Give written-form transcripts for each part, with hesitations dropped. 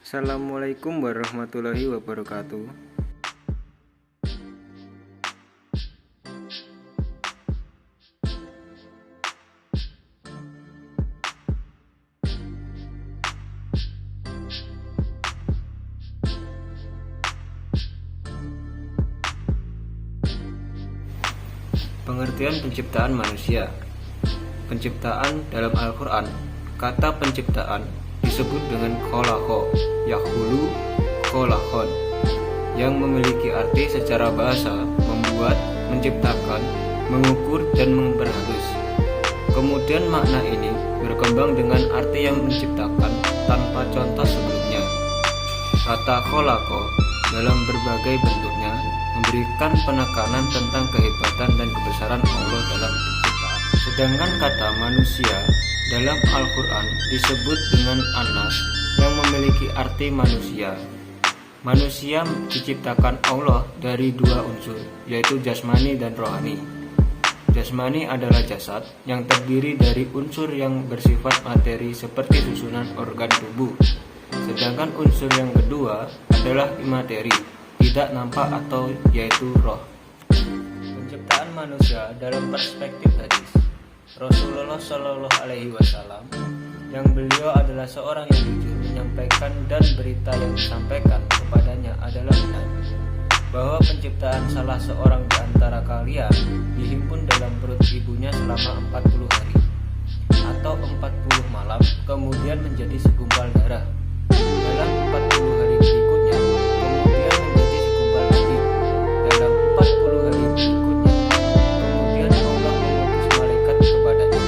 Assalamualaikum warahmatullahi wabarakatuh. Pengertian penciptaan manusia. Penciptaan dalam Al-Quran, kata penciptaan disebut dengan kholaqo, yakhulu, kholaqon, yang memiliki arti secara bahasa membuat, menciptakan, mengukur, dan memperhalus. Kemudian makna ini berkembang dengan arti yang menciptakan tanpa contoh sebelumnya. Kata kholaqo dalam berbagai bentuknya memberikan penekanan tentang kehebatan dan kebesaran Allah dalam penciptaan. Sedangkan kata manusia dalam Al-Quran disebut dengan anas yang memiliki arti manusia. Manusia diciptakan Allah dari dua unsur, yaitu jasmani dan rohani. Jasmani adalah jasad yang terdiri dari unsur yang bersifat materi seperti susunan organ tubuh. Sedangkan unsur yang kedua adalah imateri, tidak nampak atau yaitu roh. Penciptaan manusia dalam perspektif hadis, Rasulullah Shallallahu Alaihi Wasallam, yang beliau adalah seorang yang jujur menyampaikan dan berita yang disampaikan kepadanya adalah benar, bahwa penciptaan salah seorang di antara kalian dihimpun dalam perut ibunya selama 40 hari atau 40 malam, kemudian menjadi segumpal darah. Dalam 40 hari berikutnya kemudian menjadi segumpal lagi. Dalam 40 hari berikutnya kemudian Allah mengutus malaikat kepadanya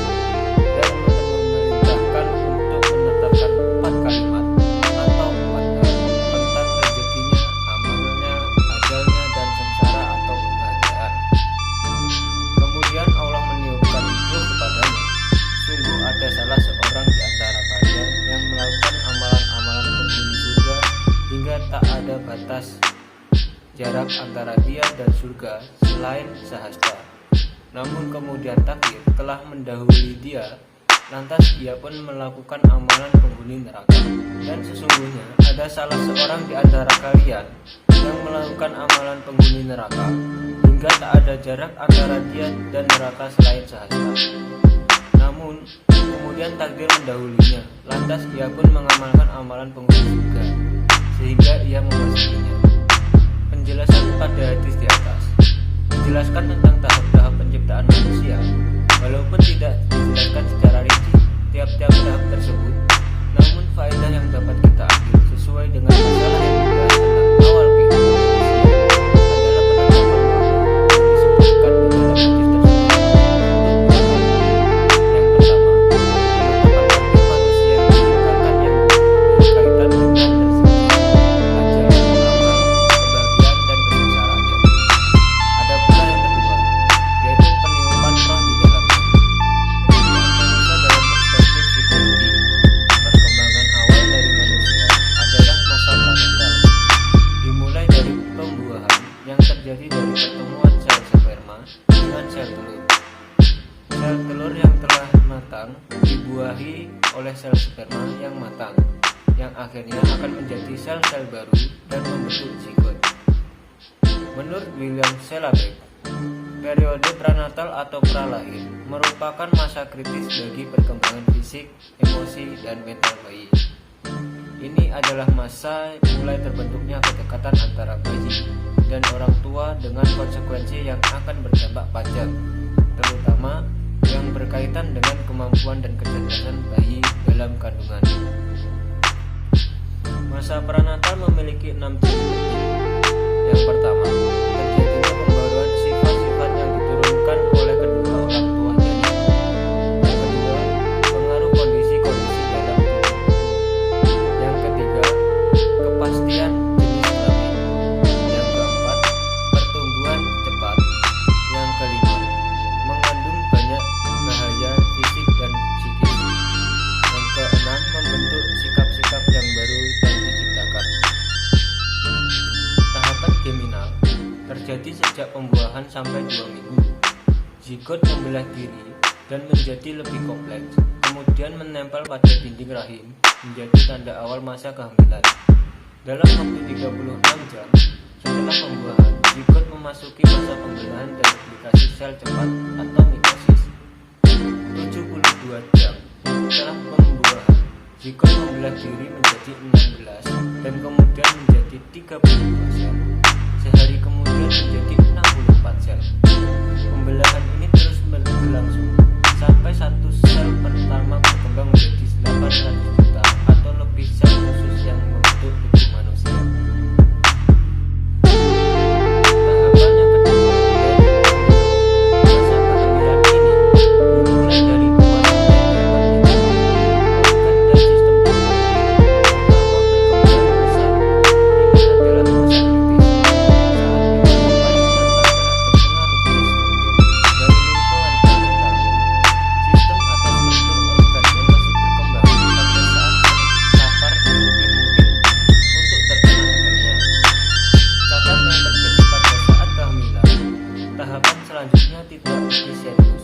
dan memerintahkan untuk menetapkan 4 kalimat atau 4 hal tentang rezekinya, amalnya, ajalnya, dan sengsara atau kebahagiaan. Kemudian Allah meniupkan ruh kepadanya. Sungguh ada salah seorang di antara kalian yang melakukan amalan-amalan penghuni surga hingga tak ada batas jarak antara dia dan surga selain sehasta. Namun kemudian takdir telah mendahului dia, lantas ia pun melakukan amalan penghuni neraka. Dan sesungguhnya ada salah seorang di antara kalian yang melakukan amalan penghuni neraka hingga tak ada jarak antara dia dan neraka selain sehasta. Namun kemudian takdir mendahulinya, lantas ia pun mengamalkan amalan penghuni surga sehingga ia memasukinya. Penjelasan pada hadis di atas menjelaskan tentang tahap-tahap penciptaan manusia, walaupun tidak dijelaskan secara rinci tiap-tiap tahap tersebut. Namun faedah yang dapat kita ambil sesuai dengan masalah yang dibahas tentang awal kehidupan manusia adalah penetapan waktu yang disebutkan di dalam hadis tersebut. Terjadi dari pertemuan sel sperma dengan sel telur. Sel telur yang telah matang dibuahi oleh sel sperma yang matang, yang akhirnya akan menjadi sel-sel baru dan membentuk zigot. Menurut William Selabek, periode pranatal atau pralahir merupakan masa kritis bagi perkembangan fisik, emosi, dan mental bayi. Ini adalah masa mulai terbentuknya kedekatan antara bayi dan orang tua dengan konsekuensi yang akan berdampak panjang, terutama yang berkaitan dengan kemampuan dan kecerdasan bayi dalam kandungan. Masa pranatal memiliki 6 ciri penting. Yang pertama, terjadinya pembaruan sifat-sifat yang diturunkan oleh kedua orang tua janin. Yang kedua, pengaruh kondisi-kondisi dalam tubuh. Yang ketiga, kepastian jenis kelamin. Yang keempat, pertumbuhan cepat. Yang kelima, mengandung banyak bahaya fisik dan psikis. Yang keenam, membentuk sikap-sikap yang baru dan diciptakan. Tahapan geminal terjadi sejak pembuahan sampai 2 minggu. Zigot membelah diri dan menjadi lebih kompleks, kemudian menempel pada dinding rahim, menjadi tanda awal masa kehamilan. Dalam waktu 36 jam setelah pembuahan, zigot memasuki masa pembelahan dan duplikasi sel cepat atau mitosis. 72 jam setelah pembuahan, zigot membelah diri menjadi 16 dan kemudian menjadi 32 sel. Sehari kemudian menjadi 64 sel. Pembelahan ini terus berlangsung sampai satu sel pertama berkembang menjadi 800 juta atau lebih sel khusus yang membentuk tubuh manusia. Tahapan yang kedua yaitu masa kehamilan ini dimulai dari pembuatan organ dan sistem tubuh pertama berkembang besar. Ini adalah masa kritis selanjutnya tidak serius.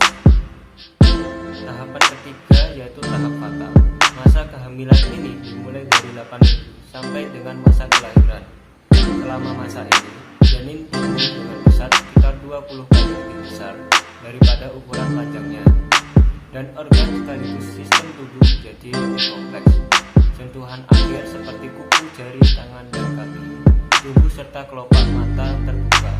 Tahapan ketiga yaitu tahap fatal. Masa kehamilan ini dimulai dari 8 minggu sampai dengan masa kelahiran. Selama masa ini, janin tumbuh dengan besar sekitar 20 kali lebih besar daripada ukuran panjangnya, dan organ sekaligus sistem tubuh menjadi lebih kompleks. Sentuhan akhir seperti kuku, jari, tangan, dan kaki, tubuh serta kelopak mata terbuka.